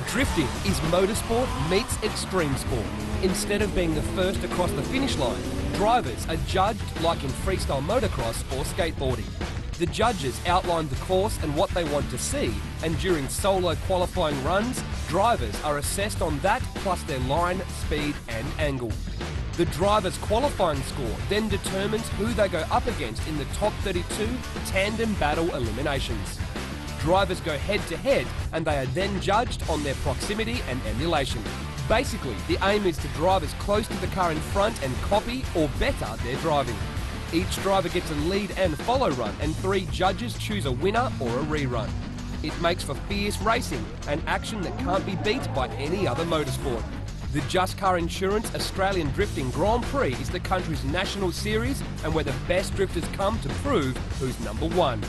Drifting is motorsport meets extreme sport. Instead of being the first across the finish line, drivers are judged like in freestyle motocross or skateboarding. The judges outline the course and what they want to see, and during solo qualifying runs, drivers are assessed on that plus their line, speed and angle. The driver's qualifying score then determines who they go up against in the top 32 tandem battle eliminations. Drivers go head-to-head and they are then judged on their proximity and emulation. Basically, the aim is to drive as close to the car in front and copy or better their driving. Each driver gets a lead and follow run, and 3 judges choose a winner or a rerun. It makes for fierce racing, an action that can't be beat by any other motorsport. The Just Car Insurance Australian Drifting Grand Prix is the country's national series and where the best drifters come to prove who's number one.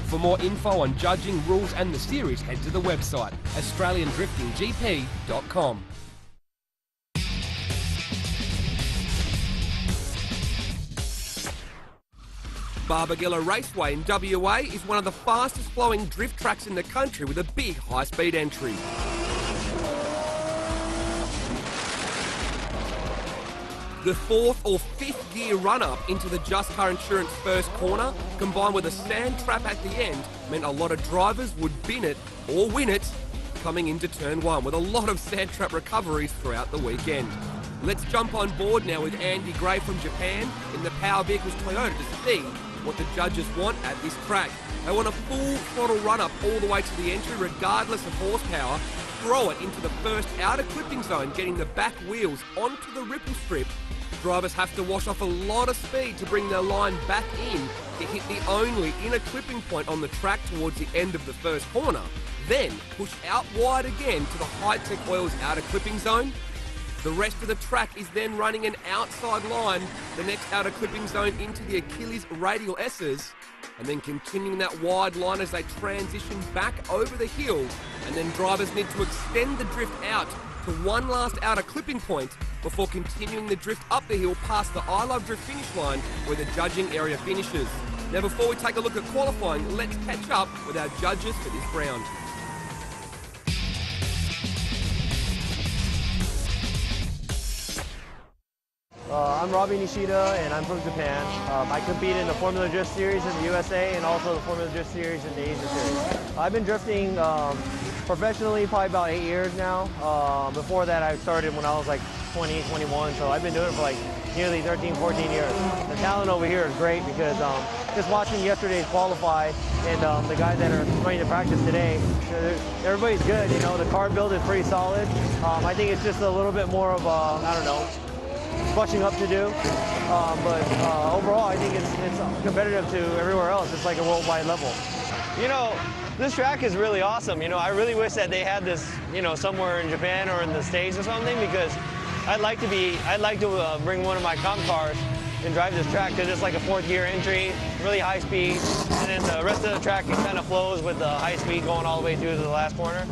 For more info on judging, rules and the series, head to the website australiandriftinggp.com. BARBAGALLO Raceway in WA is one of the fastest flowing drift tracks in the country with a big high-speed entry. The 4th or 5th gear run-up into the Just Car Insurance first corner, combined with a sand trap at the end, meant a lot of drivers would bin it or win it coming into turn 1, with a lot of sand trap recoveries throughout the weekend. Let's jump on board now with Andy Gray from Japan in the Power Vehicles Toyota to see what the judges want at this track. They want a full throttle run-up all the way to the entry regardless of horsepower, throw it into the first outer clipping zone, getting the back wheels onto the ripple strip. Drivers have to wash off a lot of speed to bring their line back in to hit the only inner clipping point on the track towards the end of the first corner, then push out wide again to the High-Tech Oils outer clipping zone. The rest of the track is then running an outside line, the next outer clipping zone into the Achilles radial S's, and then continuing that wide line as they transition back over the hill, and then drivers need to extend the drift out to one last outer clipping point before continuing the drift up the hill past the I Love Drift finish line where the judging area finishes. Now before we take a look at qualifying, let's catch up with our judges for this round. I'm Robbie Nishida and I'm from Japan. I compete in the Formula Drift Series in the USA and also the Formula Drift Series in the Asia Series. I've been drifting professionally probably about 8 years now. Before that I started when I was like 20, 21, so I've been doing it for like nearly 13, 14 years. The talent over here is great because just watching yesterday's qualify and the guys that are running the practice today, everybody's good, you know, the car build is pretty solid. I think it's just a little bit more of a, I don't know, brushing up to do, but overall I think it's competitive to everywhere else. It's like a worldwide level. You know, this track is really awesome. You know, I really wish that they had this, you know, somewhere in Japan or in the States or something, because I'd like to bring one of my comp cars and drive this track because it's like a 4th gear entry, really high speed, and then the rest of the track it kind of flows with the high speed going all the way through to the last corner.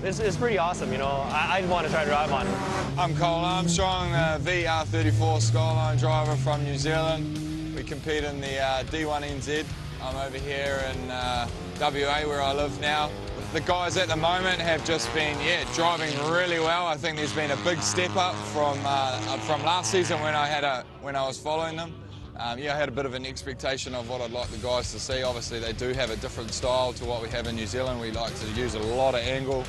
It's pretty awesome, you know. I'd want to try to drive on it. I'm Cole Armstrong, VR34 Skyline driver from New Zealand. We compete in the D1NZ. I'm over here in WA where I live now. The guys at the moment have just been, driving really well. I think there's been a big step up from last season when I was following them. I had a bit of an expectation of what I'd like the guys to see. Obviously, they do have a different style to what we have in New Zealand. We like to use a lot of angle.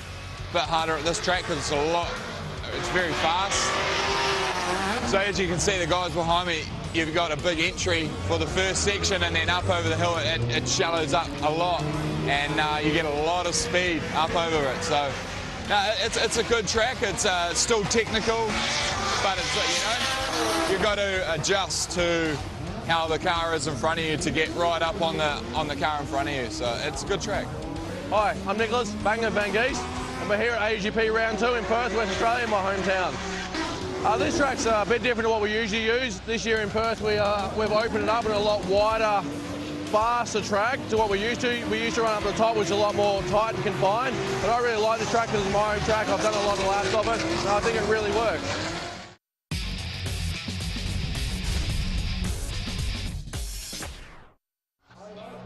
A bit harder at this track because it's very fast. So as you can see, the guys behind me, you've got a big entry for the first section, and then up over the hill, it shallows up a lot, and you get a lot of speed up over it. So it's a good track. It's still technical, but it's, you've got to adjust to how the car is in front of you to get right up on the car in front of you. So it's a good track. Hi, I'm Nicholas Banger Bangees, and we're here at AGP Round 2 in Perth, West Australia, my hometown. This track's a bit different to what we usually use. This year in Perth we've opened it up in a lot wider faster track to what we used to. We used to run up the top, which is a lot more tight and confined. But I really like the track because it's my own track. I've done a lot of laps of it, and I think it really works.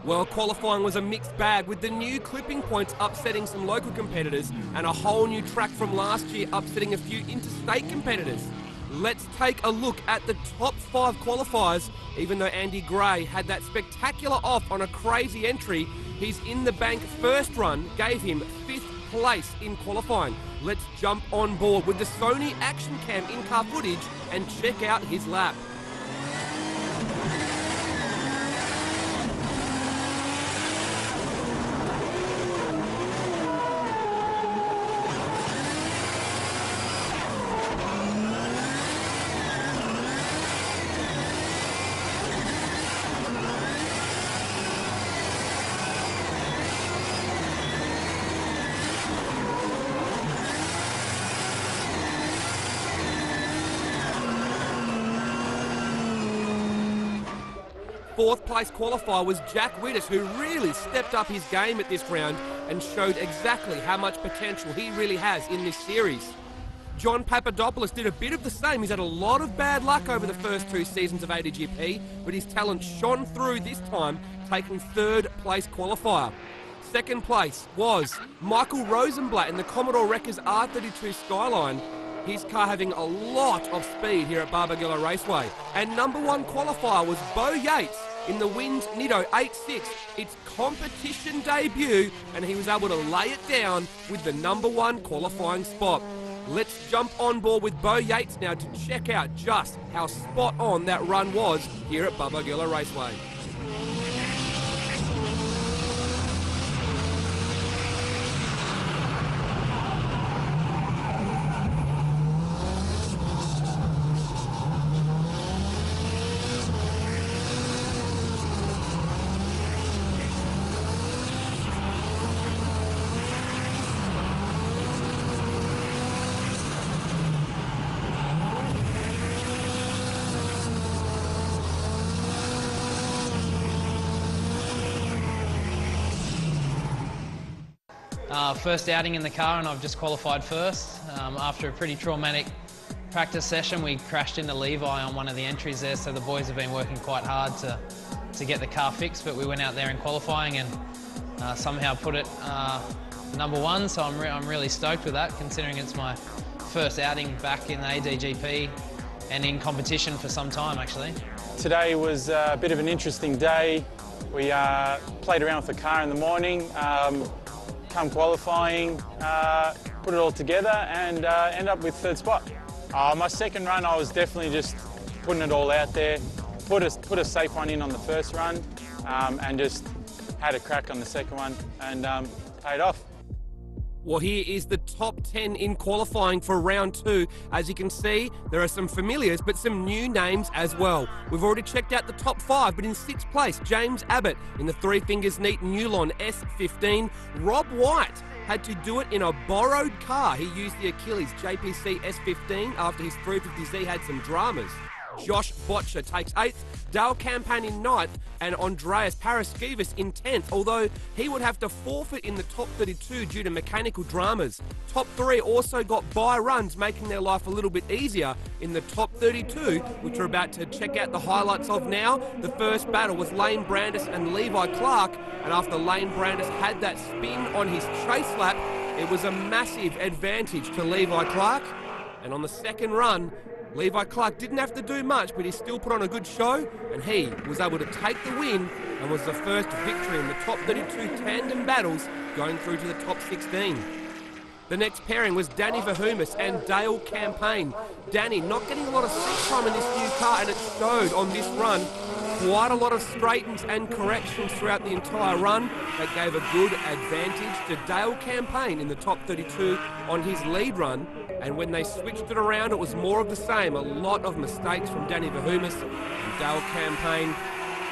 Well, qualifying was a mixed bag, with the new clipping points upsetting some local competitors and a whole new track from last year upsetting a few interstate competitors. Let's take a look at the top 5 qualifiers. Even though Andy Gray had that spectacular off on a crazy entry, his in the bank first run gave him 5th place in qualifying. Let's jump on board with the Sony Action Cam in-car footage and check out his lap. Fourth place qualifier was Jack Widders, who really stepped up his game at this round and showed exactly how much potential he really has in this series. John Papadopoulos did a bit of the same. He's had a lot of bad luck over the first 2 seasons of ADGP, but his talent shone through this time, taking 3rd place qualifier. Second place was Michael Rosenblatt in the Commodore Wreckers R32 Skyline, his car having a lot of speed here at BARBAGALLO Raceway. And number 1 qualifier was Bo Yates in the Wind Nitto 8.6, its competition debut, and he was able to lay it down with the number 1 qualifying spot. Let's jump on board with Bo Yates now to check out just how spot on that run was here at BARBAGALLO Raceway. First outing in the car, and I've just qualified first. After a pretty traumatic practice session, we crashed into Levi on one of the entries there, so the boys have been working quite hard to get the car fixed, but we went out there in qualifying and somehow put it number 1, so I'm really stoked with that, considering it's my first outing back in the ADGP and in competition for some time, actually. Today was a bit of an interesting day. We played around with the car in the morning, come qualifying, put it all together and end up with 3rd spot. My second run, I was definitely just putting it all out there, put a safe one in on the first run and just had a crack on the second one and paid off. Well, here is the top 10 in qualifying for round 2. As you can see, there are some familiars, but some new names as well. We've already checked out the top 5, but in 6th place, James Abbott in the Three Fingers Neat Newlon S15. Rob White had to do it in a borrowed car. He used the Achilles JPC S15 after his 350Z had some dramas. Josh Botcher takes 8th, Dale Campaign in 9th, and Andreas Paraskevas in 10th, although he would have to forfeit in the top 32 due to mechanical dramas. Top 3 also got bye runs, making their life a little bit easier in the top 32, which we're about to check out the highlights of now. The first battle was Lane Brandis and Levi Clark, and after Lane Brandis had that spin on his chase lap, it was a massive advantage to Levi Clark. And on the second run, Levi Clark didn't have to do much, but he still put on a good show, and he was able to take the win and was the first victory in the top 32 tandem battles, going through to the top 16. The next pairing was Danny Verhumis and Dale Campaign. Danny not getting a lot of seat time in this new car, and it showed on this run. Quite a lot of straightens and corrections throughout the entire run. That gave a good advantage to Dale Campaign in the top 32 on his lead run. And when they switched it around, it was more of the same. A lot of mistakes from Danny Verhumis and Dale Campaign.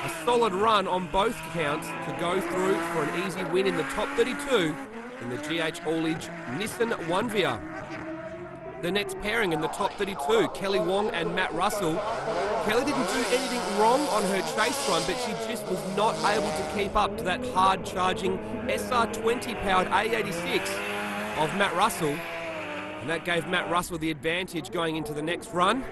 A solid run on both counts to go through for an easy win in the top 32 in the GH Haulage Nissan 1VIA. The next pairing in the top 32, Kelly Wong and Matt Russell. Kelly didn't do anything wrong on her chase run, but she just was not able to keep up to that hard-charging SR20-powered A86 of Matt Russell. And that gave Matt Russell the advantage going into the next run.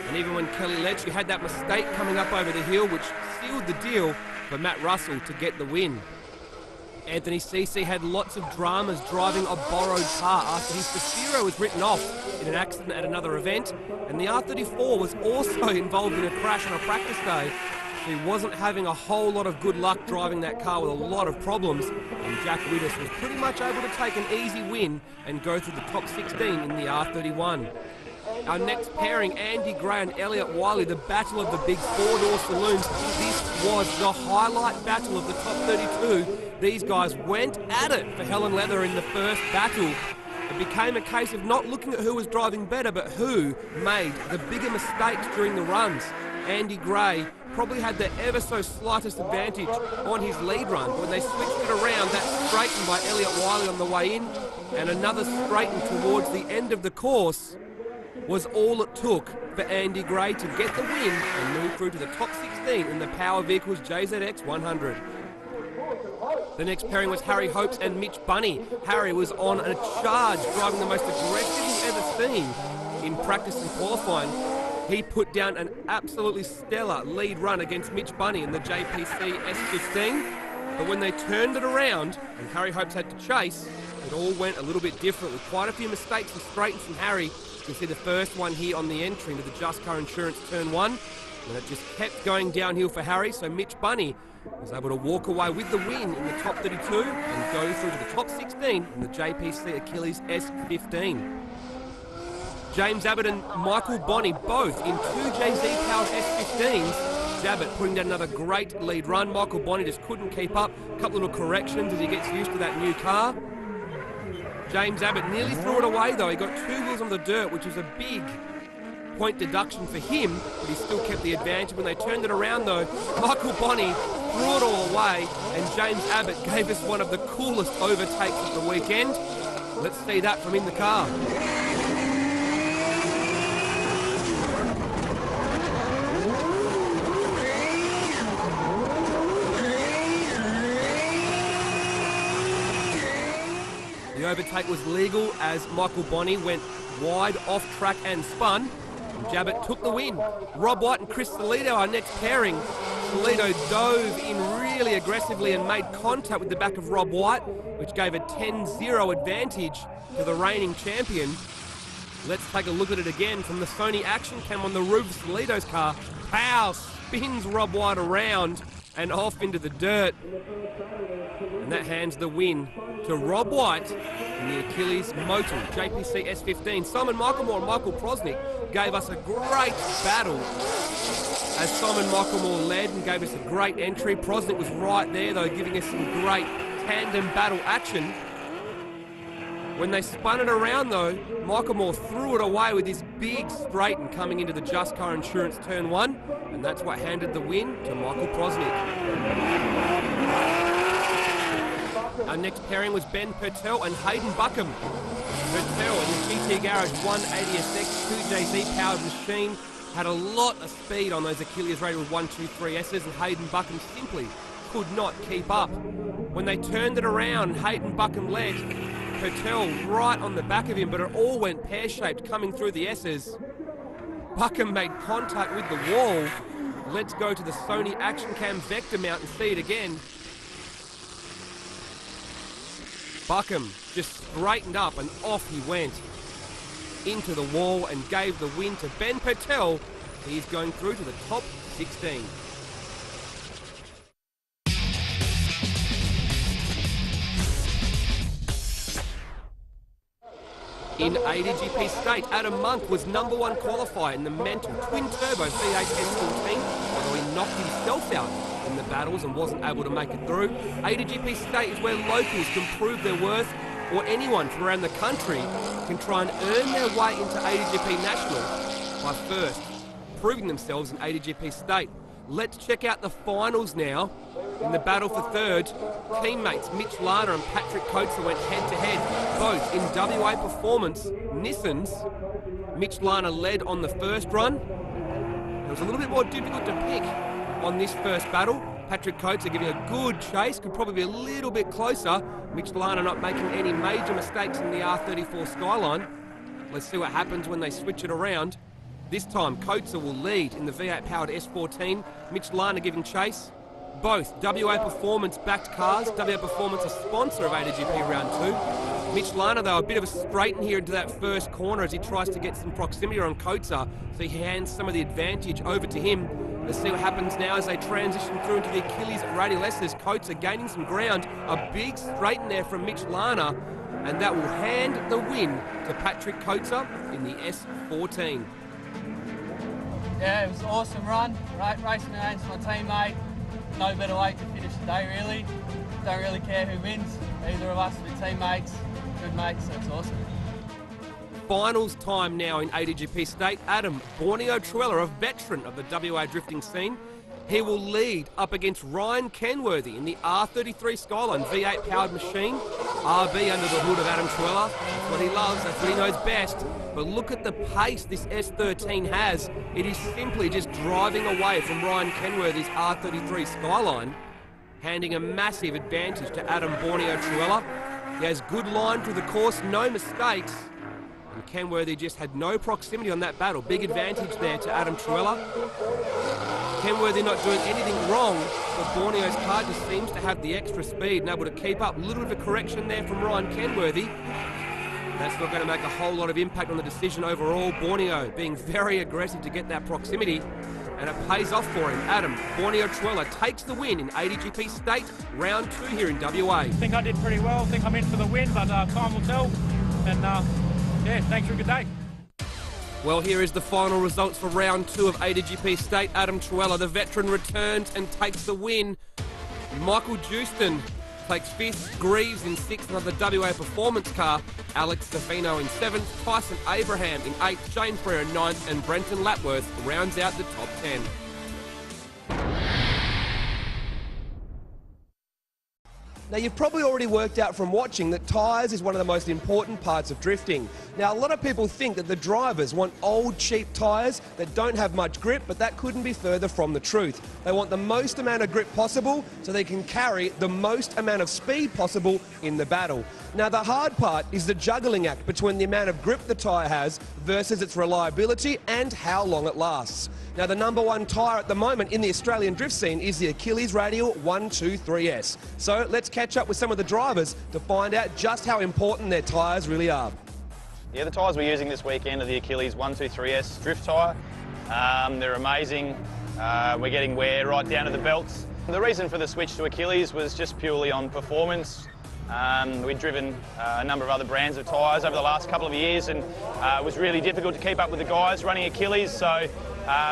And even when Kelly led, she had that mistake coming up over the hill, which sealed the deal for Matt Russell to get the win. Anthony Cece had lots of dramas driving a borrowed car after his Cicero was written off in an accident at another event, and the R34 was also involved in a crash on a practice day. He wasn't having a whole lot of good luck driving that car with a lot of problems, and Jack Widders was pretty much able to take an easy win and go through the top 16 in the R31. Our next pairing, Andy Gray and Elliot Wiley, the battle of the big four-door saloons. This was the highlight battle of the top 32. These guys went at it for Helen Leather in the first battle. It became a case of not looking at who was driving better, but who made the bigger mistakes during the runs. Andy Gray probably had the ever so slightest advantage on his lead run. When they switched it around, that straightened by Elliot Wiley on the way in, and another straighten towards the end of the course was all it took for Andy Gray to get the win and move through to the top 16 in the Power Vehicles JZX 100. The next pairing was Harry Hopes and Mitch Bunny. Harry was on a charge, driving the most aggressive he's ever seen in practice and qualifying. He put down an absolutely stellar lead run against Mitch Bunny in the JPC S15. But when they turned it around and Harry Hopes had to chase, it all went a little bit different with quite a few mistakes and straightens from Harry. You can see the first one here on the entry into the Just Car Insurance Turn 1. And it just kept going downhill for Harry, so Mitch Bunny was able to walk away with the win in the top 32 and go through to the top 16 in the JPC Achilles S15. James Abbott and Michael Bonney both in two JZ-powered S15s. Abbott putting down another great lead run. Michael Bonney just couldn't keep up. A couple little corrections as he gets used to that new car. James Abbott nearly threw it away though. He got two wheels on the dirt, which was a big point deduction for him, but he still kept the advantage. When they turned it around though, Michael Bonney threw it all away, and James Abbott gave us one of the coolest overtakes of the weekend. Let's see that from in the car. The overtake was legal as Michael Bonney went wide off track and spun. Jabbett took the win. Rob White and Chris Salido, our next pairing. Salido dove in really aggressively and made contact with the back of Rob White, which gave a 10-0 advantage to the reigning champion. Let's take a look at it again from the Sony action cam on the roof of Salido's car. Pow! Spins Rob White around and off into the dirt. And that hands the win to Rob White in the Achilles Motul JPC S15. Simon Michaelmore and Michael Prosnick gave us a great battle as Simon Michaelmore led and gave us a great entry. Prosnick was right there though, giving us some great tandem battle action. When they spun it around though, Michaelmore threw it away with this big straighten coming into the Just Car Insurance Turn 1, and that's what handed the win to Michael Prosnick. Our next pairing was Ben Purtell and Hayden Buckham. Purtell in the GT Garage 180SX 2JZ powered machine had a lot of speed on those Achilles rated 123Ss, and Hayden Buckham simply could not keep up. When they turned it around, Hayden Buckham led. Purtell right on the back of him, but it all went pear-shaped coming through the S's. Buckham made contact with the wall. Let's go to the Sony Action Cam Vector mount and see it again. Buckham just straightened up and off he went into the wall and gave the win to Ben Purtell. He's going through to the top 16. In ADGP State, Adam Monk was #1 qualifier in the Mental twin-turbo V8 S14, although he knocked himself out in the battles and wasn't able to make it through. ADGP State is where locals can prove their worth, or anyone from around the country can try and earn their way into ADGP National by first proving themselves in ADGP State. Let's check out the finals now. In the battle for third, teammates Mitch Lana and Patrick Coates went head-to-head, both in WA Performance Nissans. Mitch Lana led on the first run. It was a little bit more difficult to pick on this first battle. Patrick Coates giving a good chase, could probably be a little bit closer. Mitch Lana not making any major mistakes in the R34 Skyline. Let's see what happens when they switch it around. This time, Coates will lead in the V8-powered S14. Mitch Lana giving chase. Both WA Performance-backed cars. WA Performance, a sponsor of ADGP Round 2. Mitch Lana, though, a bit of a straighten here into that first corner as he tries to get some proximity on Coates, so he hands some of the advantage over to him. Let's see what happens now as they transition through into the Achilles radial S. Coates are gaining some ground. A big straighten there from Mitch Lana, and that will hand the win to Patrick Coates in the S14. Yeah, it was an awesome run, racing against my teammate. No better way to finish the day, really. Don't really care who wins. Either of us are teammates, good mates, so it's awesome. Finals time now in ADGP State. Adam Borneo Truella, a veteran of the WA drifting scene. He will lead up against Ryan Kenworthy in the R33 Skyline V8 powered machine. RB under the hood of Adam Truella. That's what he loves, that's what he knows best. But look at the pace this S13 has. It is simply just driving away from Ryan Kenworthy's R33 Skyline, handing a massive advantage to Adam Borneo Truella. He has good line through the course, no mistakes. And Kenworthy just had no proximity on that battle. Big advantage there to Adam Truella. Kenworthy not doing anything wrong, but Borneo's car just seems to have the extra speed and able to keep up. A little bit of a correction there from Ryan Kenworthy. That's not going to make a whole lot of impact on the decision overall. Borneo being very aggressive to get that proximity, and it pays off for him. Adam Borneo Truella takes the win in ADGP State Round 2 here in WA. I think I did pretty well. I think I'm in for the win, but time will tell. And yeah, thanks for a good day. Well, here is the final results for Round 2 of ADGP State. Adam Truella, the veteran, returns and takes the win. Michael Jewston takes 5th, Greaves in 6th, another WA Performance car. Alex Stefano in 7th, Tyson Abraham in 8th, Shane Frere in 9th, and Brenton Lapworth rounds out the top 10. Now, you've probably already worked out from watching that tyres is one of the most important parts of drifting. Now, a lot of people think that the drivers want old, cheap tyres that don't have much grip, but that couldn't be further from the truth. They want the most amount of grip possible so they can carry the most amount of speed possible in the battle. Now, the hard part is the juggling act between the amount of grip the tyre has versus its reliability and how long it lasts. Now, the #1 tyre at the moment in the Australian drift scene is the Achilles Radial 123S. So let's catch up with some of the drivers to find out just how important their tyres really are. Yeah, the tyres we're using this weekend are the Achilles 123S drift tyre. They're amazing. We're getting wear right down to the belts. The reason for the switch to Achilles was just purely on performance. We'd driven a number of other brands of tyres over the last couple of years, and it was really difficult to keep up with the guys running Achilles, so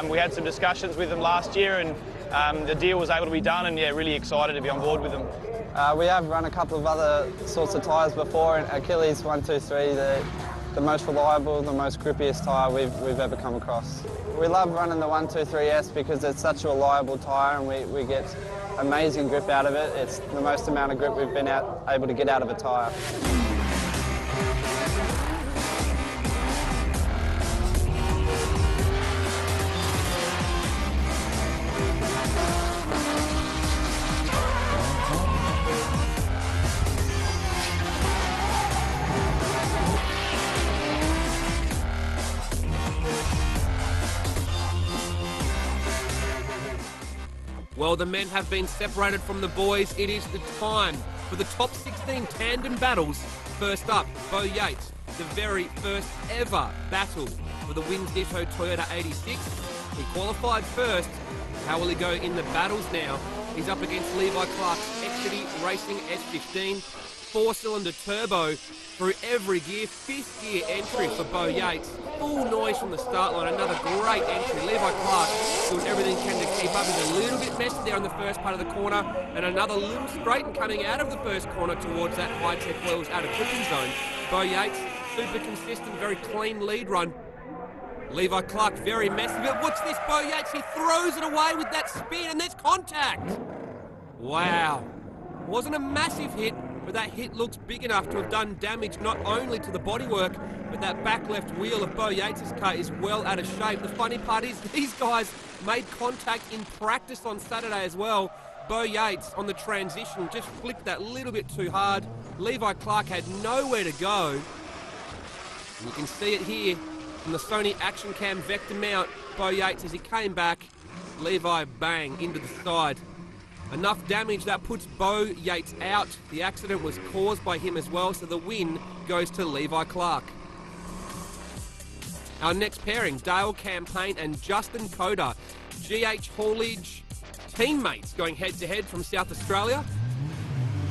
we had some discussions with them last year, and the deal was able to be done, and yeah, really excited to be on board with them. We have run a couple of other sorts of tyres before, and Achilles 123, the most reliable, the most grippiest tyre we've ever come across. We love running the 123S because it's such a reliable tyre, and we get amazing grip out of it. It's the most amount of grip we've been able to get out of a tyre. Well, the men have been separated from the boys. It is the time for the top 16 tandem battles. First up, Bo Yates, the very first ever battle for the Wins Ditto Toyota 86. He qualified first. How will he go in the battles now? He's up against Levi Clark's Exeter Racing S15, 4-cylinder turbo through every gear, 5th gear entry for Bo Yates. Full noise from the start line, another great entry. Levi Clark doing everything he can to keep up. He's a little bit messy there in the first part of the corner, and another little straighten coming out of the first corner towards that high-tech wheels out of cooking zone. Bo Yates, super consistent, very clean lead run. Levi Clark very messy, but watch this, Bo Yates, he throws it away with that spin, and there's contact. Wow. Wasn't a massive hit, but that hit looks big enough to have done damage not only to the bodywork, but that back left wheel of Bo Yates' car is well out of shape. The funny part is these guys made contact in practice on Saturday as well. Bo Yates on the transition just flicked that little bit too hard. Levi Clark had nowhere to go. And you can see it here from the Sony Action Cam Vector mount. Bo Yates, as he came back, Levi bang into the side. Enough damage that puts Bo Yates out. The accident was caused by him as well, so the win goes to Levi Clark. Our next pairing, Dale Campaign and Justin Coder. GH Haulage teammates going head-to-head from South Australia.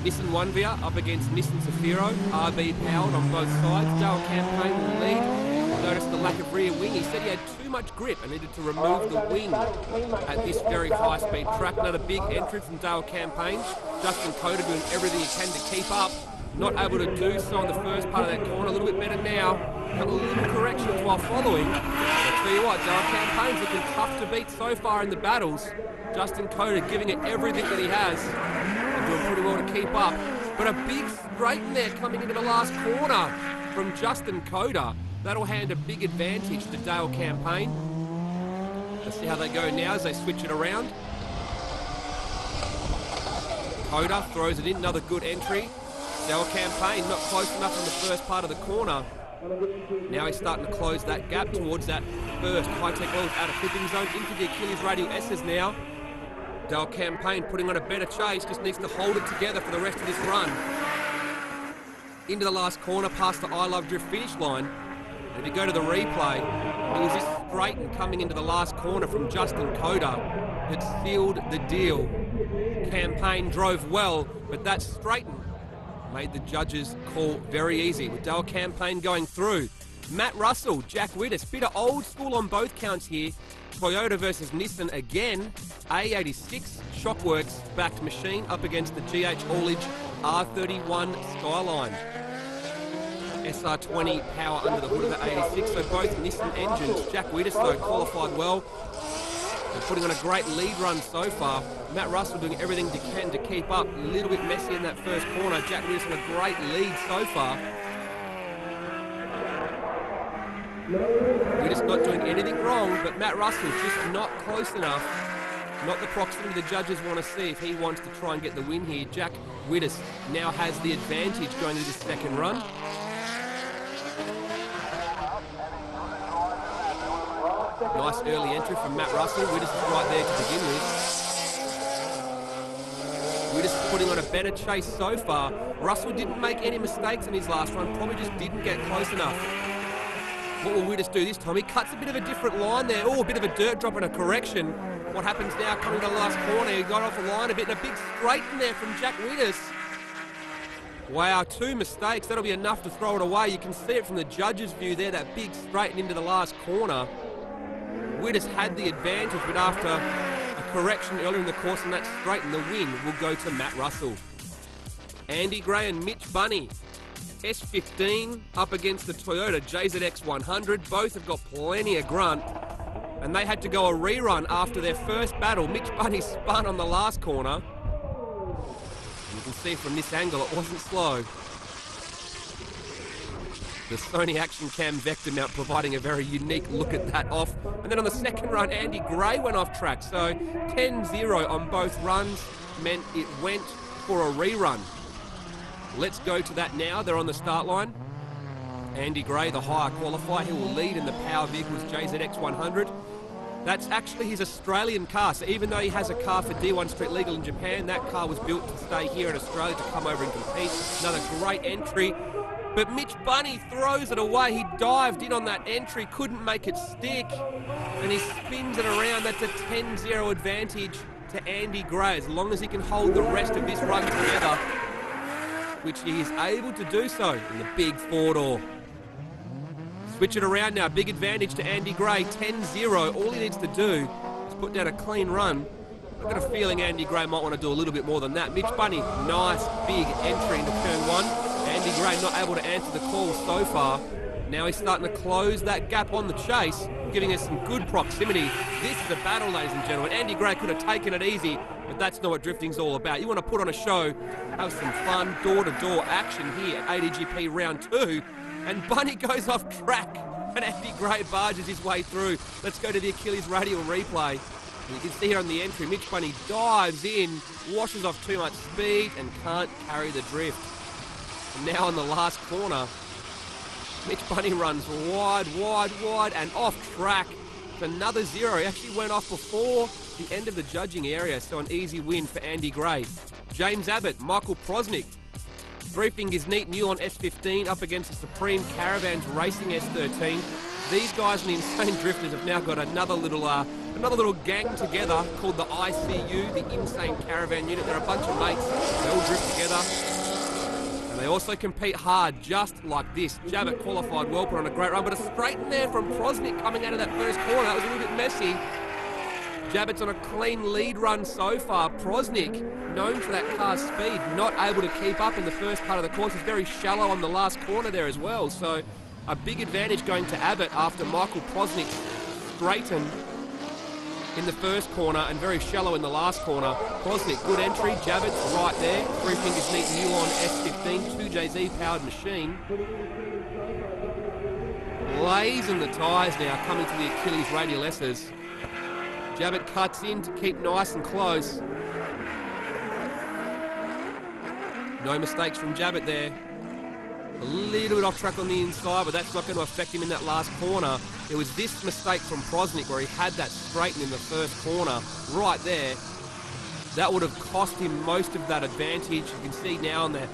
Nissan Onevia up against Nissan Zafiro. RB powered on both sides. Dale Campaign will lead. Noticed the lack of rear wing. He said he had too much grip and needed to remove the wing at this very high-speed track. Another big entry from Dale Campaign. Justin Coder doing everything he can to keep up. Not able to do so in the first part of that corner. A little bit better now. A couple of little corrections while following. I'll tell you what, Dale Campaign's looking tough to beat so far in the battles. Justin Coder giving it everything that he has and doing pretty well to keep up. But a big straighten there coming into the last corner from Justin Coder. That'll hand a big advantage to Dale Campaign. Let's see how they go now as they switch it around. Coder throws it in, another good entry. Dale Campaign not close enough in the first part of the corner. Now he's starting to close that gap towards that first high-tech oils out of clipping zone into the Achilles Radial S's now. Dale Campaign putting on a better chase, just needs to hold it together for the rest of this run. Into the last corner past the I Love Drift finish line. And if you go to the replay, it was this straighten coming into the last corner from Justin Coder that sealed the deal. Campaign drove well, but that straighten made the judges' call very easy, with Dale Campaign going through. Matt Russell, Jack Wittes, bit of old school on both counts here. Toyota versus Nissan again. A86 Shockworks backed machine up against the GH Haulage R31 Skyline. SR20 power under the hood of the 86, so both Nissan engines. Jack Wittes, though, qualified well. They're putting on a great lead run so far. Matt Russell doing everything he can to keep up. A little bit messy in that first corner. Jack Wittes on a great lead so far. Wittes not doing anything wrong, but Matt Russell just not close enough. Not the proximity the judges want to see if he wants to try and get the win here. Jack Wittes now has the advantage going into this second run. Nice early entry from Matt Russell. Wittes is right there to begin with. Wittes is putting on a better chase so far. Russell didn't make any mistakes in his last run, probably just didn't get close enough. What will Wittes do this time? He cuts a bit of a different line there. Oh, a bit of a dirt drop and a correction. What happens now coming to the last corner? He got off the line a bit and a big straighten there from Jack Wittes. Wow, 2 mistakes. That'll be enough to throw it away. You can see it from the judge's view there, that big straighten into the last corner. Wittes had the advantage, but after a correction earlier in the course and that straighten, the win will go to Matt Russell. Andy Gray and Mitch Bunny. S15 up against the Toyota JZX 100. Both have got plenty of grunt, and they had to go a rerun after their first battle. Mitch Bunny spun on the last corner. You can see from this angle it wasn't slow. The Sony Action Cam Vector mount providing a very unique look at that off. And then on the second run, Andy Gray went off track. So 10-0 on both runs meant it went for a rerun. Let's go to that now. They're on the start line. Andy Gray, the higher qualifier, he will lead in the Power Vehicles JZX 100. That's actually his Australian car. So even though he has a car for D1 Street Legal in Japan, that car was built to stay here in Australia to come over and compete. Another great entry. But Mitch Bunny throws it away. He dived in on that entry, couldn't make it stick. And he spins it around. That's a 10-0 advantage to Andy Gray, as long as he can hold the rest of this run together, which he is able to do so in the big four-door. Switch it around now. Big advantage to Andy Gray, 10-0. All he needs to do is put down a clean run. I've got a feeling Andy Gray might want to do a little bit more than that. Mitch Bunny, nice big entry into turn 1. Andy Gray not able to answer the call so far. Now he's starting to close that gap on the chase, giving us some good proximity. This is a battle, ladies and gentlemen. Andy Gray could have taken it easy, But that's not what drifting's all about. You want to put on a show, have some fun, door-to-door action here at ADGP Round 2, and Bunny goes off track, and Andy Gray barges his way through. Let's go to the Achilles radial replay. And you can see here on the entry, Mitch Bunny dives in, washes off too much speed, and can't carry the drift. And now on the last corner, Mitch Bunny runs wide, and off track. It's another zero. He actually went off before the end of the judging area, so an easy win for Andy Gray. James Abbott, Michael Prosnick, Three Fingers Neat New on S15 up against the Supreme Caravans Racing S13. These guys in the Insane Drifters have now got another little gang together called the ICU, the Insane Caravan Unit. They're a bunch of mates. They all drift together. And they also compete hard, just like this. Jabbett qualified well, put on a great run, but a straight in there from Prosnick coming out of that first corner. That was a little bit messy. Jabbett's on a clean lead run so far. Prosnick, known for that car's speed, not able to keep up in the first part of the course. He's very shallow on the last corner there as well. So a big advantage going to Abbott after Michael Prosnick straightened in the first corner and very shallow in the last corner. Prosnick, good entry. Jabbett's right there. Three Fingers Neat New on S15, 2JZ powered machine. Blazing the tyres now, coming to the Achilles radial S's. Jabbett cuts in to keep nice and close. No mistakes from Jabbett there. A little bit off track on the inside, but that's not going to affect him in that last corner. It was this mistake from Prosnick where he had that straighten in the first corner right there. That would have cost him most of that advantage. You can see now on the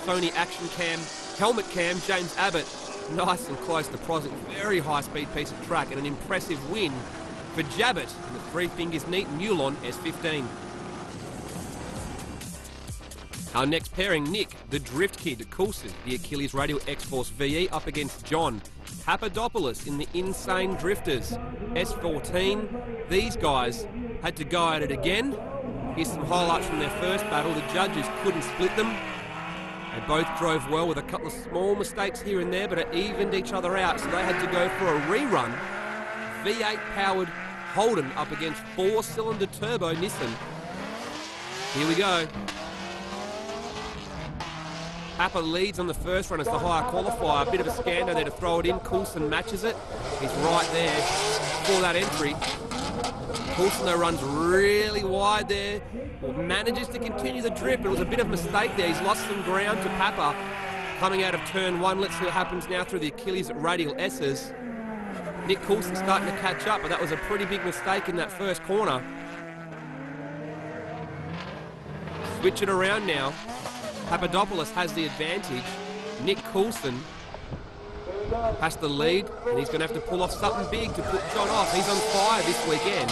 Sony action cam, helmet cam, James Abbott nice and close to Prosnick. Very high speed piece of track and an impressive win for Jabbett in the Three Fingers Neat Newlon S15. Our next pairing, Nick, the Drift Kid, Coulson, the Achilles Radial X-Force VE up against John Papadopoulos in the Insane Drifters S14. These guys had to go at it again. Here's some highlights from their first battle. The judges couldn't split them. They both drove well with a couple of small mistakes here and there, but it evened each other out, so they had to go for a rerun. V8 powered Holden up against 4-cylinder turbo Nissan. Here we go. Papa leads on the first run as the higher qualifier. A bit of a scandal there to throw it in. Coulson matches it. He's right there for that entry. Coulson though runs really wide there. Manages to continue the drift. It was a bit of a mistake there. He's lost some ground to Papa coming out of turn one. Let's see what happens now through the Achilles radial S's. Nick Coulson starting to catch up, but that was a pretty big mistake in that first corner. Switch it around now. Papadopoulos has the advantage. Nick Coulson has the lead, and he's going to have to pull off something big to put John off. He's on fire this weekend.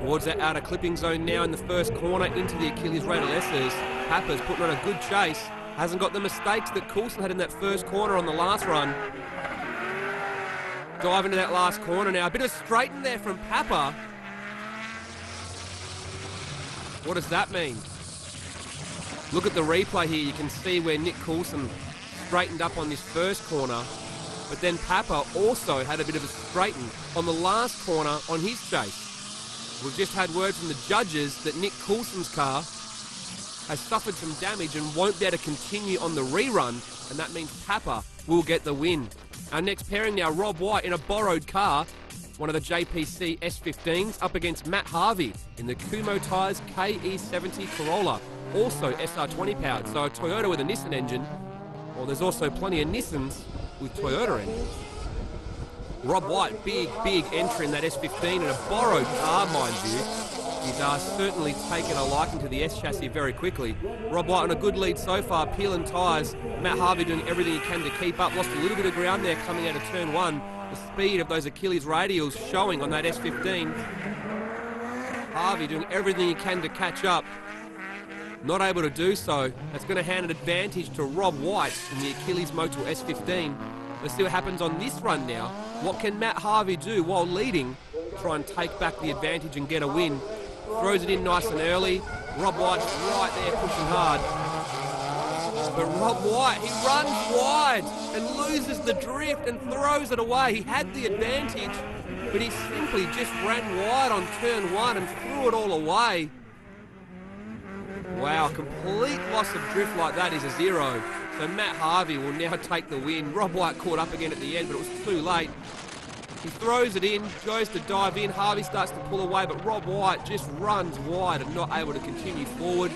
Towards that outer clipping zone now in the first corner into the Achilles radial S's. Papa's putting on a good chase. Hasn't got the mistakes that Coulson had in that first corner on the last run. Dive into that last corner now. A bit of straighten there from Papa. What does that mean? Look at the replay here. You can see where Nick Coulson straightened up on this first corner. But then Papa also had a bit of a straighten on the last corner on his chase. We've just had word from the judges that Nick Coulson's car has suffered some damage and won't be able to continue on the rerun, and that means Papa will get the win. Our next pairing now, Rob White in a borrowed car, one of the JPC S15s, up against Matt Harvey in the Kumo Tyres KE70 Corolla, also SR20 powered, so a Toyota with a Nissan engine. Well, there's also plenty of Nissans with Toyota engines. Rob White, big entry in that S15 in a borrowed car, mind you. He's certainly taken a liking to the S chassis very quickly. Rob White on a good lead so far, peeling tyres. Matt Harvey doing everything he can to keep up. Lost a little bit of ground there coming out of turn one. The speed of those Achilles radials showing on that S15. Harvey doing everything he can to catch up. Not able to do so. That's going to hand an advantage to Rob White in the Achilles Motor S15. Let's see what happens on this run now. What can Matt Harvey do while leading? Try and take back the advantage and get a win. Throws it in nice and early. Rob White's right there pushing hard. But Rob White, he runs wide and loses the drift and throws it away. He had the advantage, but he simply just ran wide on turn 1 and threw it all away. Wow, complete loss of drift like that is a 0. So Matt Harvey will now take the win. Rob White caught up again at the end, but it was too late. He throws it in, goes to dive in. Harvey starts to pull away, but Rob White just runs wide and not able to continue forward.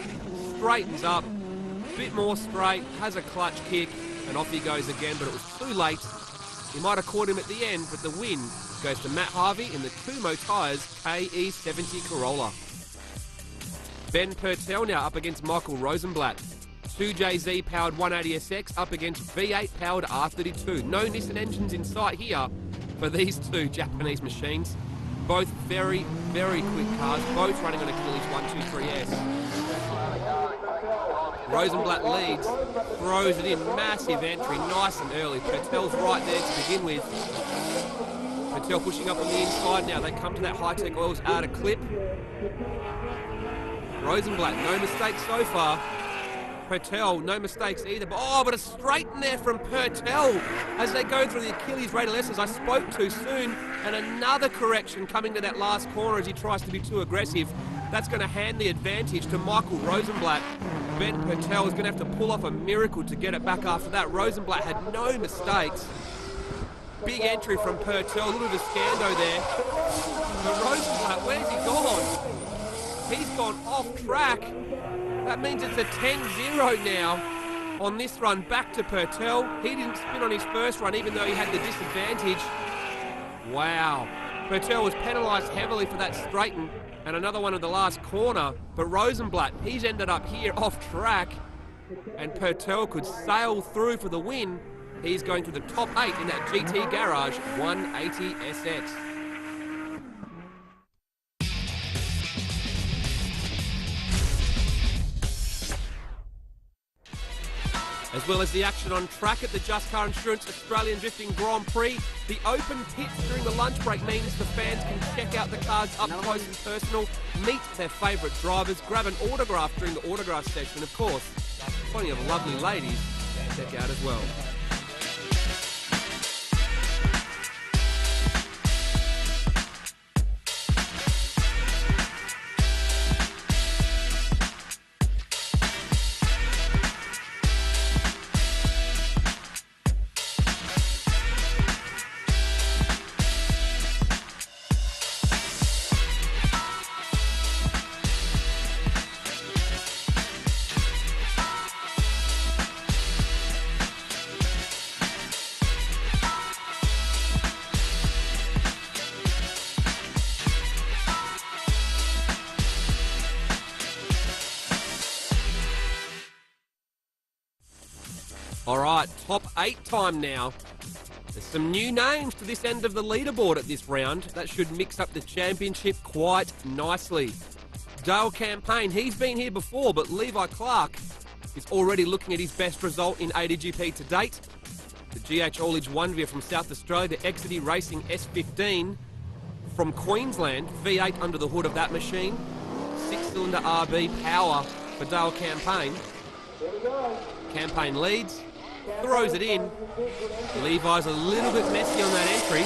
Straightens up, a bit more straight, has a clutch kick, and off he goes again, but it was too late. He might have caught him at the end, but the win goes to Matt Harvey in the Kumho Tyres KE70 Corolla. Ben Purtell now up against Michael Rosenblatt. 2JZ powered 180SX up against V8 powered R32. No Nissan engines in sight here for these two Japanese machines. Both very, very quick cars, both running on Achilles 123S. Rosenblatt leads, throws it in, massive entry, nice and early. Purtell's right there to begin with. Purtell pushing up on the inside now. They come to that high-tech oils outer clip. Rosenblatt, no mistakes so far. Purtell, no mistakes either. But a straight in there from Purtell as they go through the Achilles radial S's. I spoke too soon, and another correction coming to that last corner as he tries to be too aggressive. That's going to hand the advantage to Michael Rosenblatt. Ben Purtell is going to have to pull off a miracle to get it back after that. Rosenblatt had no mistakes. Big entry from Purtell, a little bit of scando there. But Rosenblatt, where's he gone? He's gone off track. That means it's a 10-0 now on this run back to Purtell. He didn't spin on his first run even though he had the disadvantage. Wow. Purtell was penalised heavily for that straighten and another one in the last corner. But Rosenblatt, he's ended up here off track and Purtell could sail through for the win. He's going to the top 8 in that GT Garage 180SX. As well as the action on track at the Just Car Insurance Australian Drifting Grand Prix, the open pits during the lunch break means the fans can check out the cars up close and personal, meet their favourite drivers, grab an autograph during the autograph session, of course. Plenty of lovely ladies to check out as well. All right, top 8 time now. There's some new names to this end of the leaderboard at this round. That should mix up the championship quite nicely. Dale Campaign, he's been here before, but Levi Clark is already looking at his best result in ADGP to date. The GH Allage Wonvia from South Australia, the Exedy Racing S15 from Queensland, V8 under the hood of that machine. 6-cylinder RB power for Dale Campaign. Campaign leads. Throws it in. Levi's a little bit messy on that entry.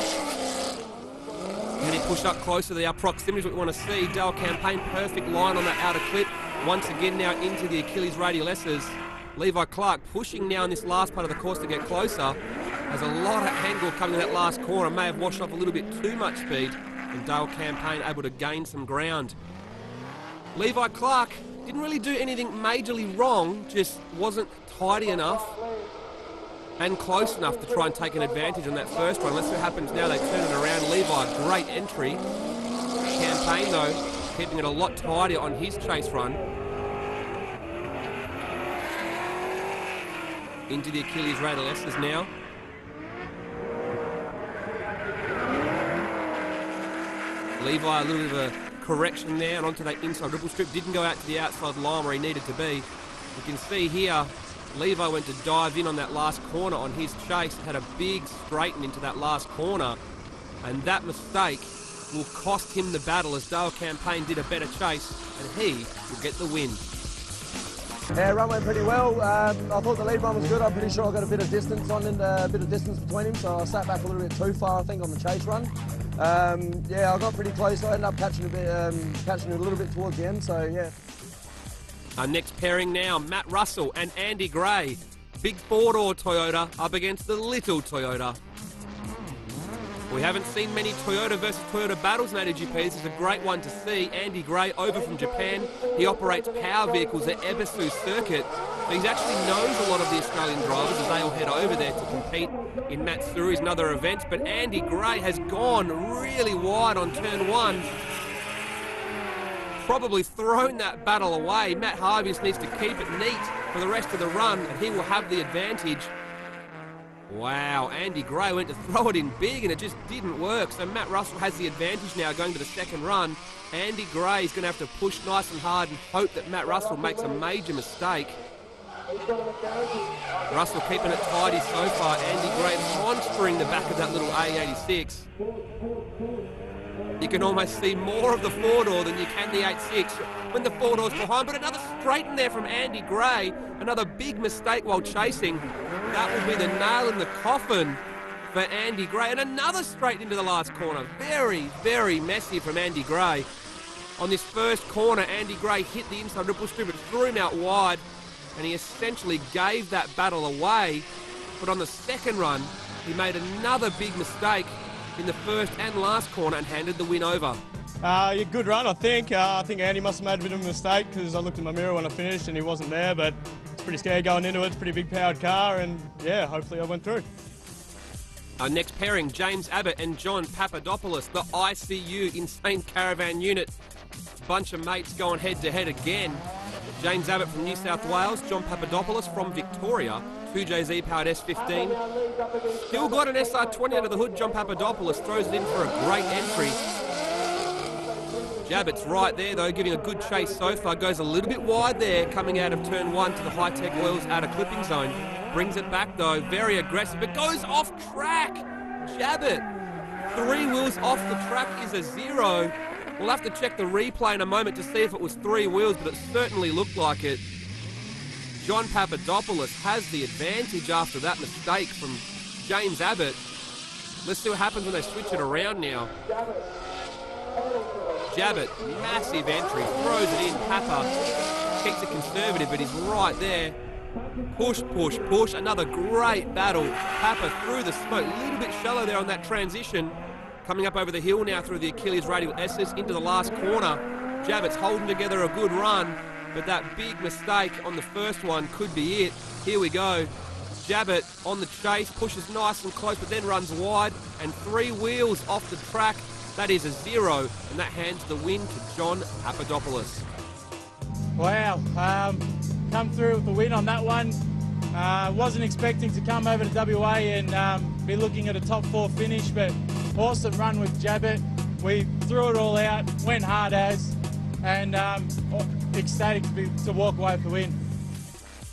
Can he push up closer to our proximity, what we want to see. Dale Campaign, perfect line on that outer clip. Once again now into the Achilles radial S's. Levi Clark pushing now in this last part of the course to get closer. Has a lot of angle coming to that last corner. May have washed off a little bit too much speed. And Dale Campaign able to gain some ground. Levi Clark didn't really do anything majorly wrong, just wasn't tidy enough and close enough to try and take an advantage on that first run. Let's see what happens now. They turn it around. Levi, great entry. Campaign, though, keeping it a lot tidier on his chase run. Into the Achilles radial S's now. Levi, a little bit of a correction there and onto that inside ripple strip. Didn't go out to the outside line where he needed to be. You can see here, Levi went to dive in on that last corner on his chase, had a big straighten into that last corner, and that mistake will cost him the battle as Dale Campaign did a better chase, and he will get the win. Yeah, run went pretty well. I thought the lead run was good. I'm pretty sure I got a bit of distance on and a bit of distance between him, so I sat back a little bit too far, I think, on the chase run. Yeah, I got pretty close. I ended up catching a little bit towards the end, so yeah. Our next pairing now, Matt Russell and Andy Gray. Big four-door Toyota up against the little Toyota. We haven't seen many Toyota versus Toyota battles in ADGP. This is a great one to see. Andy Gray over from Japan. He operates power vehicles at Ebisu Circuit. So he actually knows a lot of the Australian drivers as they all head over there to compete in Matsuru's and other events. But Andy Gray has gone really wide on turn one. Probably thrown that battle away. Matt Harvey just needs to keep it neat for the rest of the run and he will have the advantage. Wow, Andy Gray went to throw it in big and it just didn't work. So Matt Russell has the advantage now going to the second run. Andy Gray is going to have to push nice and hard and hope that Matt Russell makes a major mistake. Russell keeping it tidy so far. Andy Gray monstering the back of that little A86. You can almost see more of the four-door than you can the 8.6 when the four-door's behind. But another straight in there from Andy Gray. Another big mistake while chasing. That will be the nail in the coffin for Andy Gray. And another straight into the last corner. Very, very messy from Andy Gray. On this first corner, Andy Gray hit the inside ripple strip. It threw him out wide. And he essentially gave that battle away. But on the second run, he made another big mistake in the first and last corner and handed the win over. Yeah, good run, I think. I think Andy must have made a bit of a mistake because I looked in my mirror when I finished and he wasn't there, but it's pretty scary going into it. It's a pretty big powered car and yeah, hopefully I went through. Our next pairing, James Abbott and John Papadopoulos, the ICU Insane Caravan Unit. Bunch of mates going head to head again. James Abbott from New South Wales, John Papadopoulos from Victoria, 2JZ powered S15. Still got an SR20 under the hood. John Papadopoulos throws it in for a great entry. Abbott's right there though, giving a good chase so far. Goes a little bit wide there, coming out of turn one to the high-tech oils outer clipping zone. Brings it back though, very aggressive, but goes off track. Abbott, 3 wheels off the track is a 0. We'll have to check the replay in a moment to see if it was 3 wheels, but it certainly looked like it. John Papadopoulos has the advantage after that mistake from James Abbott. Let's see what happens when they switch it around now. Abbott, massive entry, throws it in. Papa keeps it conservative, but he's right there. Push, push, push. Another great battle. Papa through the smoke, a little bit shallow there on that transition. Coming up over the hill now through the Achilles radial S's into the last corner. Abbott's holding together a good run, but that big mistake on the first one could be it. Here we go. Abbott on the chase, pushes nice and close, but then runs wide, and 3 wheels off the track. That is a 0, and that hands the win to John Papadopoulos. Wow, come through with the win on that one. Wasn't expecting to come over to WA and be looking at a top 4 finish, but awesome run with Abbott. We threw it all out, went hard as, and ecstatic to walk away with the win.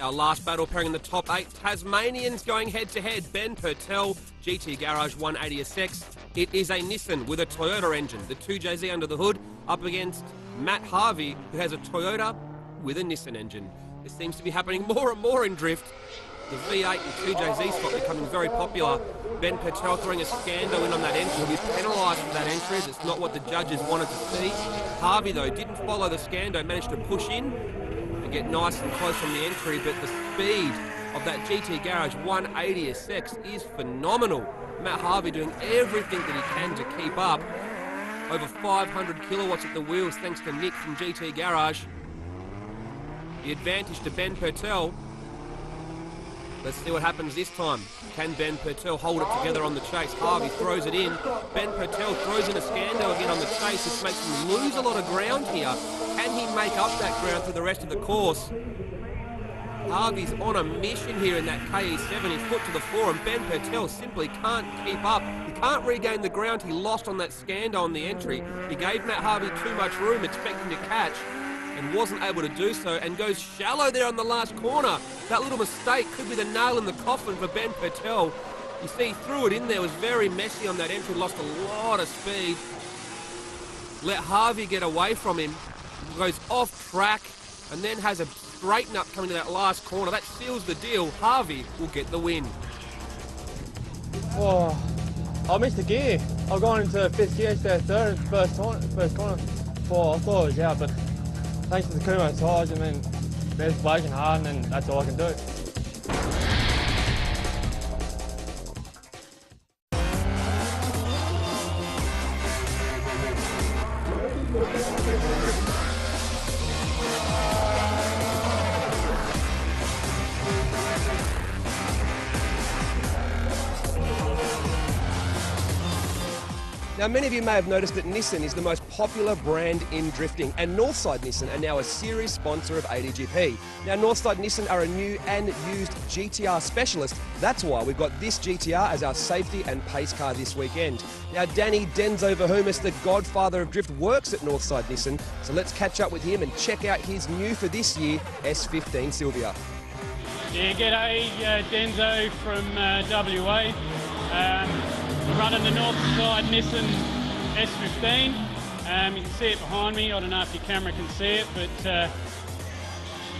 Our last battle pairing in the top 8, Tasmanians going head-to-head. Ben Purtell, GT Garage 180SX. It is a Nissan with a Toyota engine. The 2JZ under the hood up against Matt Harvey, who has a Toyota with a Nissan engine. This seems to be happening more and more in drift. The V8 and 2JZ spot becoming very popular. Ben Purtell throwing a scando in on that entry. He'll be penalised for that entry. It's not what the judges wanted to see. Harvey, though, didn't follow the scando, managed to push in and get nice and close from the entry, but the speed of that GT Garage 180SX is phenomenal. Matt Harvey doing everything that he can to keep up. Over 500 kilowatts at the wheels thanks to Nick from GT Garage. The advantage to Ben Purtell. Let's see what happens this time. Can Ben Purtell hold it together on the chase? Harvey throws it in. Ben Purtell throws in a scando again on the chase, which makes him lose a lot of ground here. Can he make up that ground through the rest of the course? Harvey's on a mission here in that KE7. He's foot to the floor, and Ben Purtell simply can't keep up. He can't regain the ground he lost on that scando on the entry. He gave Matt Harvey too much room, expecting to catch, and wasn't able to do so, and goes shallow there on the last corner. That little mistake could be the nail in the coffin for Ben Purtell. You see, he threw it in there, was very messy on that entry, lost a lot of speed. Let Harvey get away from him. Goes off track. and then has a straighten up coming to that last corner. That seals the deal. Harvey will get the win. Oh, I missed the gear. I've gone into fifth gear instead of third, first corner. Well, I thought it was out, but thanks to the Kumo tyres, and then there's braking hard, and then that's all I can do. Now, many of you may have noticed that Nissan is the most popular brand in drifting, and Northside Nissan are now a series sponsor of ADGP. Now, Northside Nissan are a new and used GTR specialist. That's why we've got this GTR as our safety and pace car this weekend. Now, Danny Denzo Verhumis, the godfather of drift, works at Northside Nissan, so let's catch up with him and check out his new for this year S15 Sylvia. Yeah, g'day, Denzo from WA. Running the Northside Nissan S15. You can see it behind me. I don't know if your camera can see it, but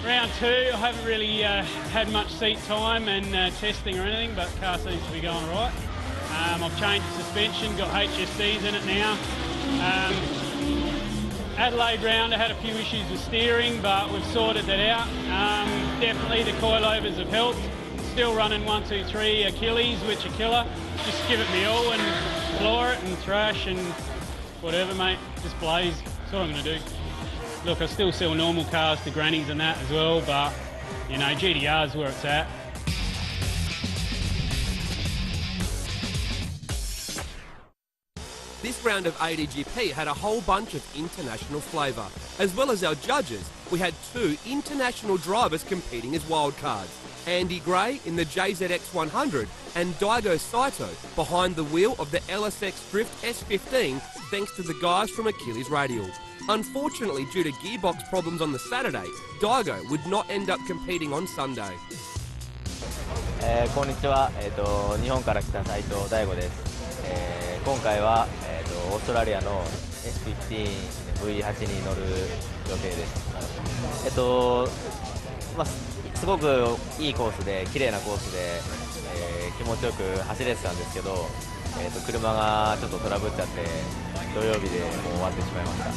round 2, I haven't really had much seat time and testing or anything, but the car seems to be going all right. I've changed the suspension, got HSDs in it now. Adelaide round, I had a few issues with steering, but we've sorted that out. Definitely the coilovers have helped. Still running 123 Achilles, which are killer. Just give it me all and floor it and thrash and whatever, mate. Just blaze. That's what I'm going to do. Look, I still sell normal cars to grannies and that as well, but, you know, GTR's where it's at. This round of ADGP had a whole bunch of international flavour. As well as our judges, we had 2 international drivers competing as wildcards. Andy Gray in the JZX 100 and Daigo Saito behind the wheel of the LSX Drift S15 thanks to the guys from Achilles Radial. Unfortunately, due to gearbox problems on the Saturday, Daigo would not end up competing on Sunday. こんにちは、日本から来た斉藤大吾です。今回は、オーストラリアの S15V8 に乗る予定です。すごくいいコースで、綺麗なコースで、気持ちよく走れてたんですけど、車がちょっとトラブっちゃって、土曜日でもう終わってしまいました。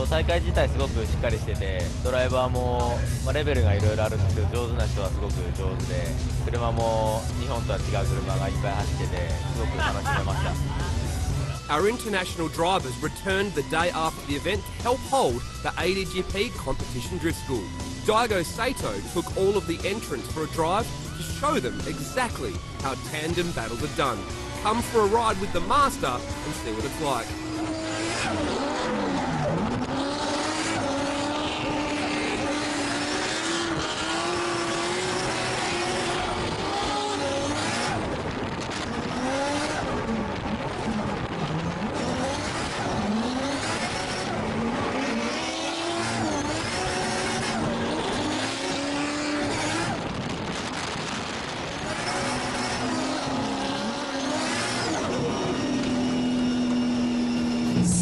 大会自体すごくしっかりしてて、ドライバーも、レベルがいろいろあるんですけど、上手な人はすごく上手で、車も日本とは違う車がいっぱい走ってて、すごく楽しめました。Our international drivers returned the day after the event to help hold the ADGP competition drift school. Daigo Saito took all of the entrants for a drive to show them exactly how tandem battles are done. Come for a ride with the master and see what it's like.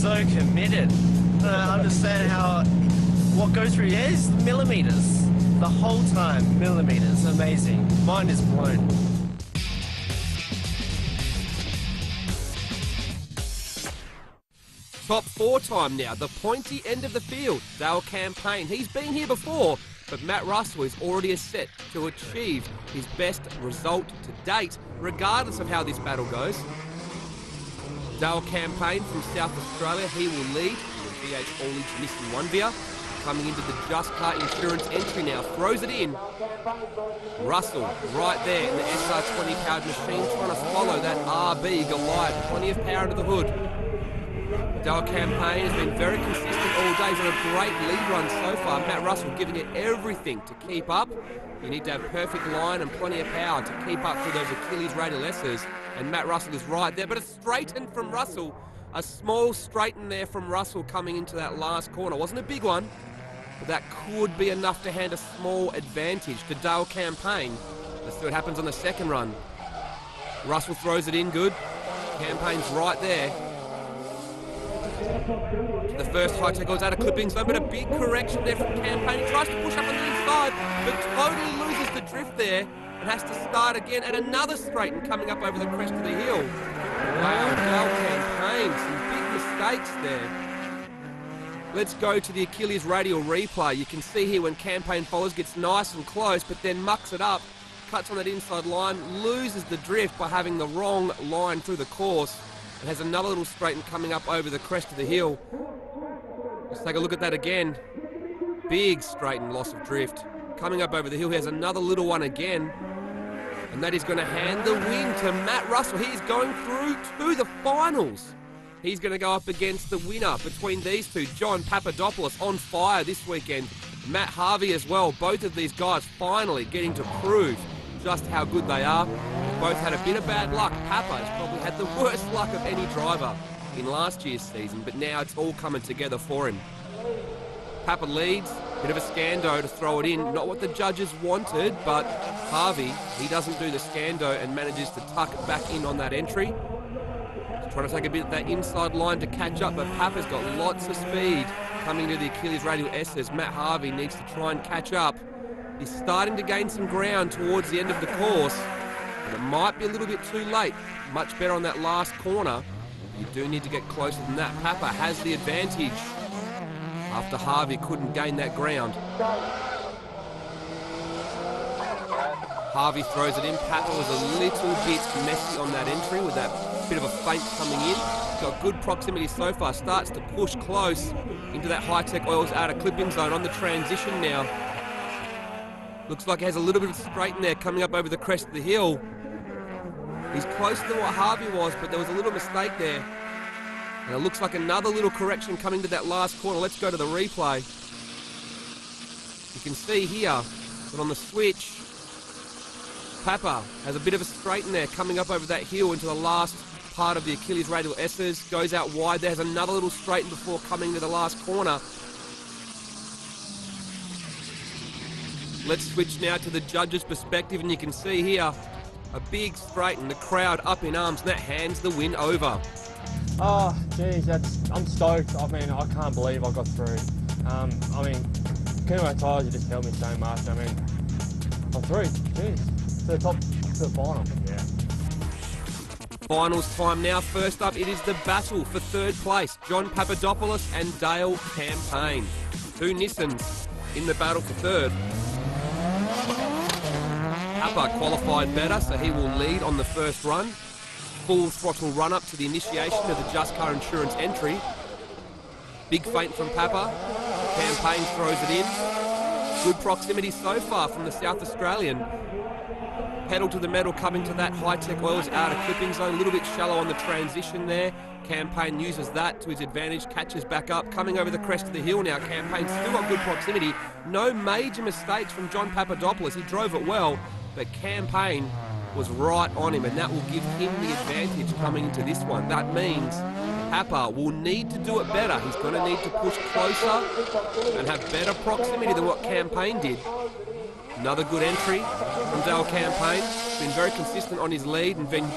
So committed. I don't understand how what goes through your head is millimeters. The whole time, millimeters. Amazing. Mind is blown. Top 4 time now, the pointy end of the field. Dale Campaign, he's been here before, but Matt Russell is already set to achieve his best result to date, regardless of how this battle goes. Dale Campaign from South Australia, he will lead the V8 All-Age Nissan 1 coming into the Just Car Insurance entry now, throws it in. Russell right there in the SR20 powered machine trying to follow that RB Goliath, plenty of power to the hood. Dale Campaign has been very consistent all day. He's on a great lead run so far. Matt Russell giving it everything to keep up. You need to have perfect line and plenty of power to keep up for those Achilles Radial S's. And Matt Russell is right there, but a straighten from Russell. A small straighten there from Russell coming into that last corner. Wasn't a big one, but that could be enough to hand a small advantage to Dale Campaign. Let's see what happens on the second run. Russell throws it in good. Campaign's right there. The first high tackle is out of clipping zone, but a big correction there from Campaign. He tries to push up on the inside, but totally loses the drift there and has to start again at another straighten coming up over the crest of the hill. Wow, Dale Campaign, some big mistakes there. Let's go to the Achilles radial replay. You can see here when Campaign follows, gets nice and close, but then mucks it up, cuts on that inside line, loses the drift by having the wrong line through the course, and has another little straighten coming up over the crest of the hill. Let's take a look at that again. Big straighten, loss of drift. Coming up over the hill, he has another little one again, and that is going to hand the win to Matt Russell. He is going through to the finals. He's going to go up against the winner between these two, John Papadopoulos, on fire this weekend. Matt Harvey as well. Both of these guys finally getting to prove just how good they are. Both had a bit of bad luck. Papa has probably had the worst luck of any driver in last year's season, but now it's all coming together for him. Papa leads, bit of a scando to throw it in. Not what the judges wanted, but Harvey, he doesn't do the scando and manages to tuck it back in on that entry. Trying to take a bit of that inside line to catch up, but Papa's got lots of speed coming to the Achilles radial S's. Matt Harvey needs to try and catch up. He's starting to gain some ground towards the end of the course, but it might be a little bit too late. Much better on that last corner. You do need to get closer than that. Papa has the advantage after Harvey couldn't gain that ground. Harvey throws it in. Papa was a little bit messy on that entry with that bit of a feint coming in. Got good proximity so far. Starts to push close into that high-tech oils outer clipping zone on the transition now. Looks like he has a little bit of straighten there coming up over the crest of the hill. He's closer than what Harvey was, but there was a little mistake there. And it looks like another little correction coming to that last corner. Let's go to the replay. You can see here that on the switch, Papa has a bit of a straighten there coming up over that hill into the last part of the Achilles radial S's. Goes out wide. There's another little straighten before coming to the last corner. Let's switch now to the judges' perspective, and you can see here a big straighten, the crowd up in arms, and that hands the win over. Oh, geez, I'm stoked. I mean, I can't believe I got through. I mean, Kumo Tyres, you just helped me so much. I mean, I'm through. Jeez. To the final. Yeah. Finals time now. First up, it is the battle for third place. John Papadopoulos and Dale Campaign. Two Nissans in the battle for third. Papa qualified better, so he will lead on the first run. Full throttle run up to the initiation of the Just Car Insurance entry. Big feint from Papa. Campaign throws it in. Good proximity so far from the South Australian. Pedal to the metal coming to that high-tech oils outer clipping zone. A little bit shallow on the transition there. Campaign uses that to his advantage, catches back up. Coming over the crest of the hill now. Campaign still got good proximity. No major mistakes from John Papadopoulos. He drove it well, but Campaign was right on him, and that will give him the advantage coming into this one. That means Papa will need to do it better. He's going to need to push closer and have better proximity than what Campaign did. Another good entry from Dale Campaign. Been very consistent on his lead and been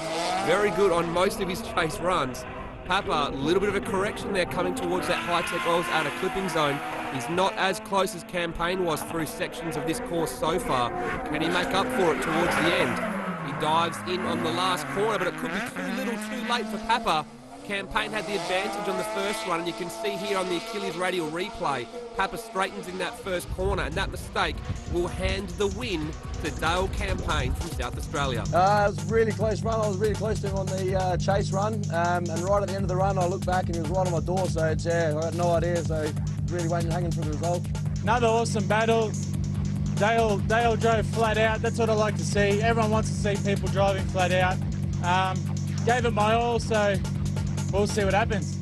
very good on most of his chase runs. Papa, a little bit of a correction there coming towards that high-tech oils outer clipping zone. He's not as close as Campaign was through sections of this course so far. Can he make up for it towards the end? He dives in on the last corner, but it could be too little too late for Papa. Campaign had the advantage on the first run, and you can see here on the Achilles radial replay, Papa straightens in that first corner, and that mistake will hand the win to Dale Campaign from South Australia. It was a really close run. I was really close to him on the chase run, and right at the end of the run, I looked back and he was right on my door, so it's, yeah, I had no idea, so really waiting, hanging for the result. Another awesome battle. Dale drove flat out. That's what I like to see. Everyone wants to see people driving flat out. Gave it my all, so we'll see what happens.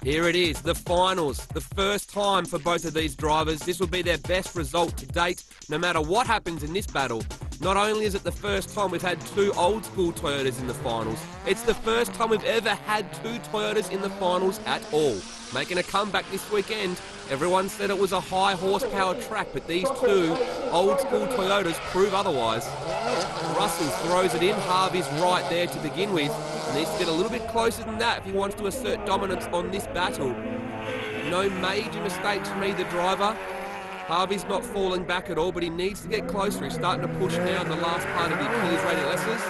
Here it is, the finals. The first time for both of these drivers. This will be their best result to date, no matter what happens in this battle. Not only is it the first time we've had two old school Toyotas in the finals, it's the first time we've ever had two Toyotas in the finals at all. Making a comeback this weekend. Everyone said it was a high horsepower track, but these two old school Toyotas prove otherwise. Russell throws it in. Harvey's right there to begin with. Needs to get a little bit closer than that if he wants to assert dominance on this battle. No major mistakes from either driver. Harvey's not falling back at all, but he needs to get closer. He's starting to push down the last part of the Achilles radialis.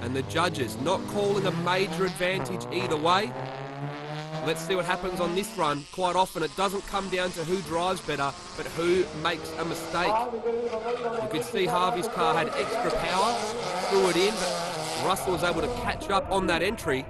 And the judges not calling a major advantage either way. Let's see what happens on this run. Quite often it doesn't come down to who drives better, but who makes a mistake. You could see Harvey's car had extra power, threw it in, but Russell was able to catch up on that entry.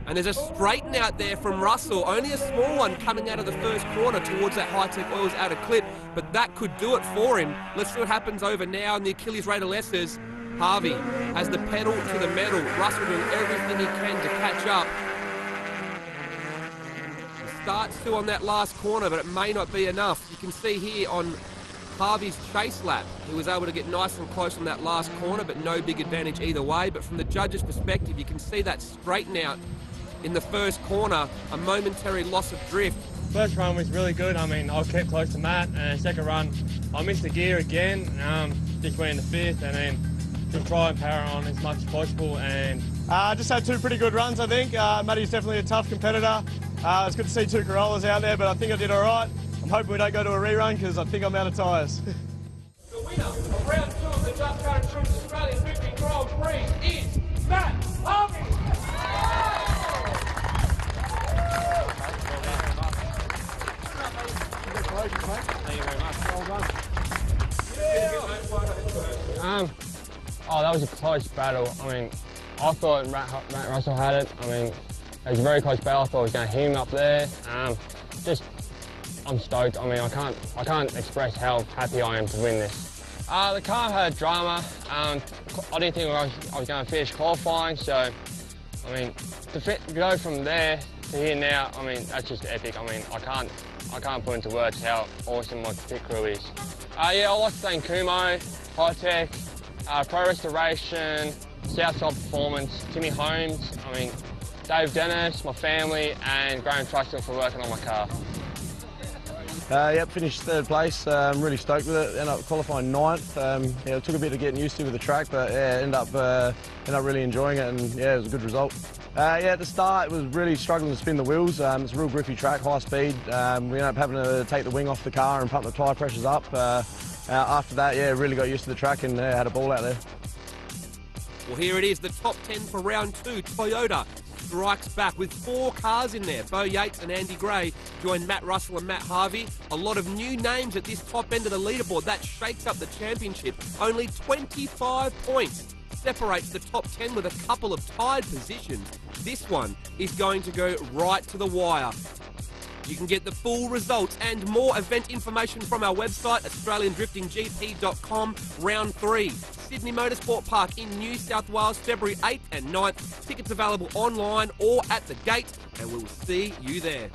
And there's a straighten out there from Russell, only a small one coming out of the first corner towards that High-Tech Oils outer clip, but that could do it for him. Let's see what happens over now in the Achilles radialis. Harvey has the pedal to the metal. Russell doing everything he can to catch up. Starts to on that last corner, but it may not be enough. You can see here on Harvey's chase lap, he was able to get nice and close on that last corner, but no big advantage either way. But from the judge's perspective, you can see that straighten out in the first corner, a momentary loss of drift. First run was really good. I mean, I kept close to Matt, and second run, I missed the gear again. Just went in the fifth, and then just try and power on as much as possible. And just had two pretty good runs, I think. Matty's definitely a tough competitor. It's good to see two Corollas out there, but I think I did all right. I'm hoping we don't go to a rerun because I think I'm out of tyres. The winner of round 2 of the Just Car Insurance Australian 50 Grand Prix is Matt Harvey. Thank you very much. Well done. That was a close battle. I mean, I thought Matt Russell had it. I mean, it was a very close battle. I thought I was going to hit him up there. I'm stoked. I mean, I can't express how happy I am to win this. The car had drama. I didn't think I was going to finish qualifying. So, I mean, to go from there to here now, I mean, that's just epic. I mean, I can't put into words how awesome my pit crew is. Yeah, I'd like to thank Kumo, High-Tech, Pro Restoration, Southside Performance, Timmy Holmes, I mean, Dave Dennis, my family, and Graham Truxton for working on my car. Yep, finished third place. I'm really stoked with it. Ended up qualifying 9th. Yeah, it took a bit of getting used to with the track, but yeah, ended up really enjoying it, and yeah, it was a good result. Yeah, at the start, it was really struggling to spin the wheels. It's a real grippy track, high speed. We ended up having to take the wing off the car and pump the tyre pressures up. After that, yeah, really got used to the track and had a ball out there. Well, here it is, the top 10 for round 2. Toyota strikes back with 4 cars in there. Bo Yates and Andy Gray join Matt Russell and Matt Harvey. A lot of new names at this top end of the leaderboard. That shakes up the championship. Only 25 points separates the top 10 with a couple of tied positions. This one is going to go right to the wire. You can get the full results and more event information from our website, AustralianDriftingGP.com. Round 3, Sydney Motorsport Park in New South Wales, February 8th and 9th. Tickets available online or at the gate, and we'll see you there.